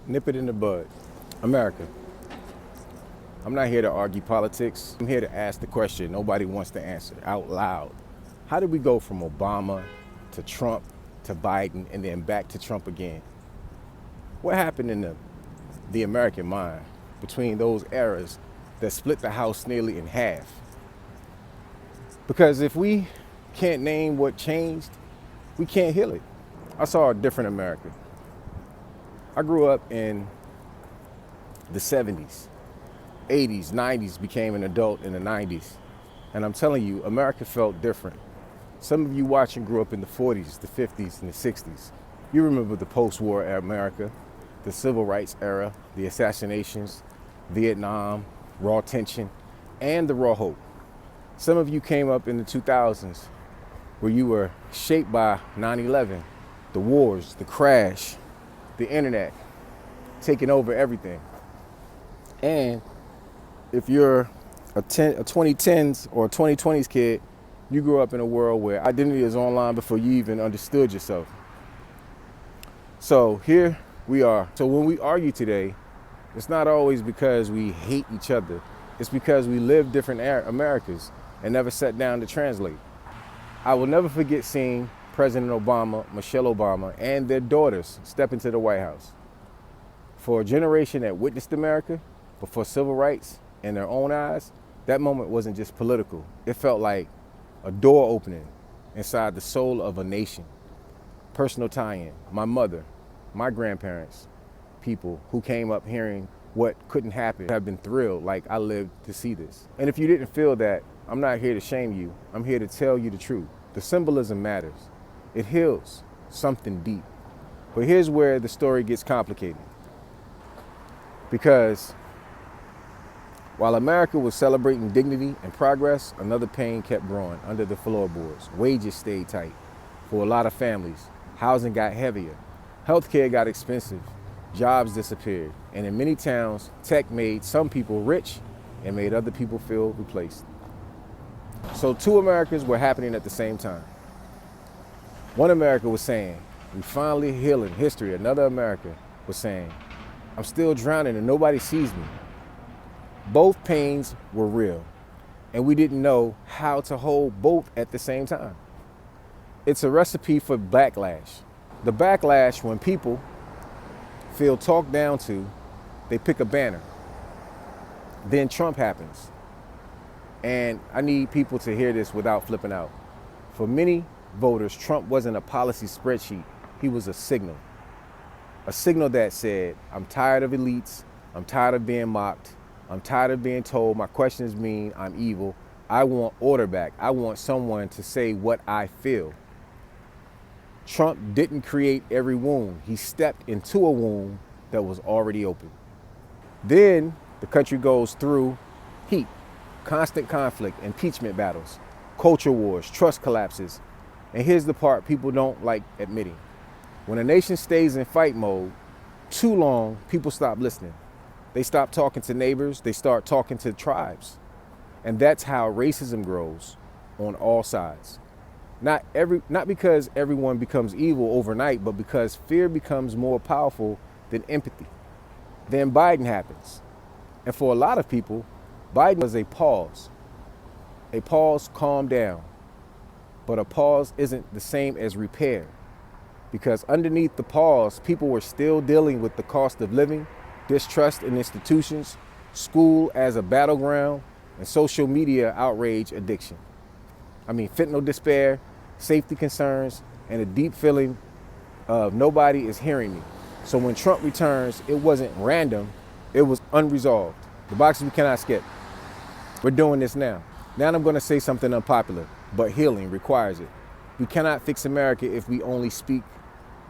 Nip it in the bud. America. I'm not here to argue politics. I'm here to ask the question nobody wants to answer out loud. How did we go from Obama to Trump to Biden and then back to Trump again? What happened in the American mind between those eras that split the House nearly in half? Because if we can't name what changed, we can't heal it. I saw a different America. I grew up in the 70s, 80s, 90s, became an adult in the 90s. And I'm telling you, America felt different. Some of you watching grew up in the 40s, the 50s, and the 60s. You remember the post-war America, the civil rights era, the assassinations, Vietnam, raw tension, and the raw hope. Some of you came up in the 2000s where you were shaped by 9/11, the wars, the crash, the internet, taking over everything. And if you're a 2010s or a 2020s kid, you grew up in a world where identity is online before you even understood yourself. So here we are. So when we argue today, it's not always because we hate each other. It's because we live different Americas and never sat down to translate. I will never forget seeing President Obama, Michelle Obama, and their daughters step into the White House. For a generation that witnessed America, but for civil rights in their own eyes, that moment wasn't just political. It felt like a door opening inside the soul of a nation. Personal tie-in. My mother, my grandparents, people who came up hearing what couldn't happen have been thrilled like I lived to see this. And if you didn't feel that, I'm not here to shame you. I'm here to tell you the truth. The symbolism matters. It heals something deep. But here's where the story gets complicated. Because while America was celebrating dignity and progress, another pain kept growing under the floorboards. Wages stayed tight for a lot of families. Housing got heavier. Healthcare got expensive. Jobs disappeared. And in many towns, tech made some people rich and made other people feel replaced. So two Americas were happening at the same time. One America was saying, we finally healing history. Another America was saying, I'm still drowning and nobody sees me. Both pains were real, and we didn't know how to hold both at the same time. It's a recipe for backlash. The backlash when people feel talked down to, they pick a banner. Then Trump happens. And I need people to hear this without flipping out. For many voters, Trump wasn't a policy spreadsheet. He was a signal. A signal that said, I'm tired of elites. I'm tired of being mocked. I'm tired of being told my questions mean I'm evil. I want order back. I want someone to say what I feel. Trump didn't create every wound. He stepped into a wound that was already open. Then the country goes through heat. Constant conflict, impeachment battles, culture wars, trust collapses. And here's the part people don't like admitting. When a nation stays in fight mode too long, people stop listening. They stop talking to neighbors, they start talking to tribes. And that's how racism grows on all sides. Not because everyone becomes evil overnight, but because fear becomes more powerful than empathy. Then Biden happens. And for a lot of people, Biden was a pause. A pause, calm down. But a pause isn't the same as repair. Because underneath the pause, people were still dealing with the cost of living, distrust in institutions, school as a battleground, and social media outrage addiction. Fentanyl despair, safety concerns, and a deep feeling of nobody is hearing me. So when Trump returns, it wasn't random, it was unresolved. The boxes we cannot skip. We're doing this now. Now I'm going to say something unpopular, but healing requires it. We cannot fix America if we only speak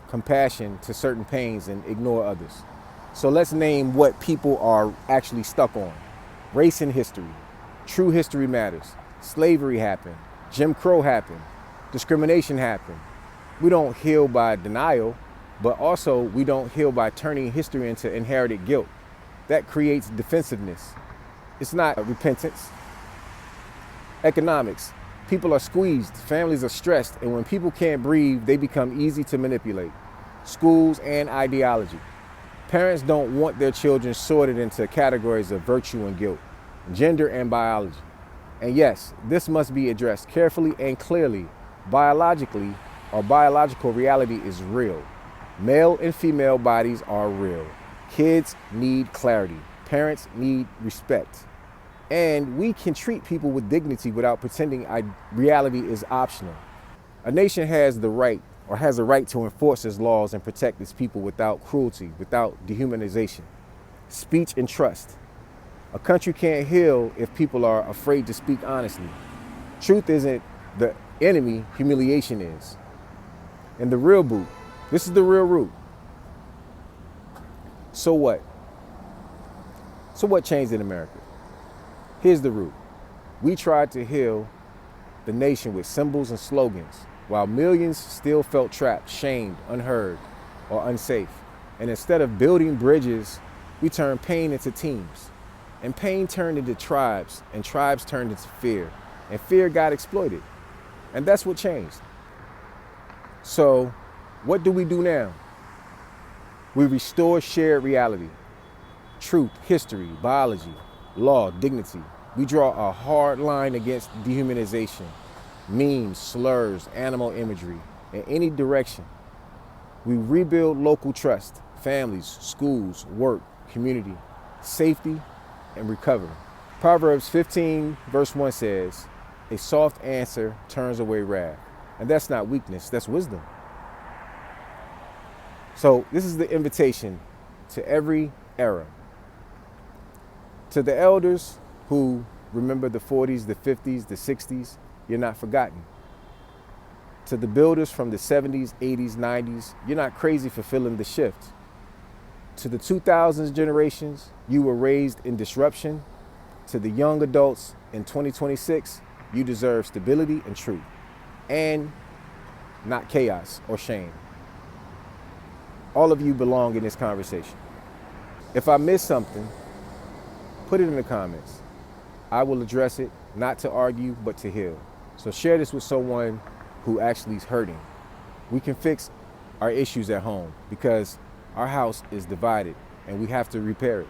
compassion to certain pains and ignore others. So let's name what people are actually stuck on. Race and history. True history matters. Slavery happened. Jim Crow happened. Discrimination happened. We don't heal by denial, but also we don't heal by turning history into inherited guilt. That creates defensiveness. It's not repentance. Economics. People are squeezed, families are stressed, and when people can't breathe, they become easy to manipulate. Schools and ideology. Parents don't want their children sorted into categories of virtue and guilt, gender and biology. And yes, this must be addressed carefully and clearly. Biologically, our biological reality is real. Male and female bodies are real. Kids need clarity. Parents need respect. And we can treat people with dignity without pretending reality is optional. A nation has the right or has a right to enforce its laws and protect its people without cruelty, without dehumanization, speech and trust. A country can't heal if people are afraid to speak honestly. Truth isn't the enemy, humiliation is. And the real boot, this is the real root. So what? So what changed in America? Here's the root. We tried to heal the nation with symbols and slogans, while millions still felt trapped, shamed, unheard, or unsafe. And instead of building bridges, we turned pain into teams. And pain turned into tribes, and tribes turned into fear. And fear got exploited. And that's what changed. So, what do we do now? We restore shared reality. Truth, history, biology, law, dignity. We draw a hard line against dehumanization, memes, slurs, animal imagery, in any direction. We rebuild local trust, families, schools, work, community, safety, and recovery. Proverbs 15 verse 1 says, "A soft answer turns away wrath." And that's not weakness, that's wisdom. So this is the invitation to every era. To the elders who remember the 40s, the 50s, the 60s, you're not forgotten. To the builders from the 70s, 80s, 90s, you're not crazy for feeling the shift. To the 2000s generations, you were raised in disruption. To the young adults in 2026, you deserve stability and truth, and not chaos or shame. All of you belong in this conversation. If I missed something, put it in the comments. I will address it, not to argue, but to heal. So share this with someone who actually is hurting. We can fix our issues at home because our house is divided and we have to repair it.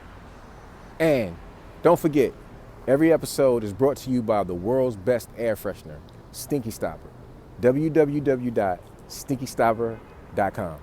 And don't forget, every episode is brought to you by the world's best air freshener, Stinky Stopper. www.stinkystopper.com.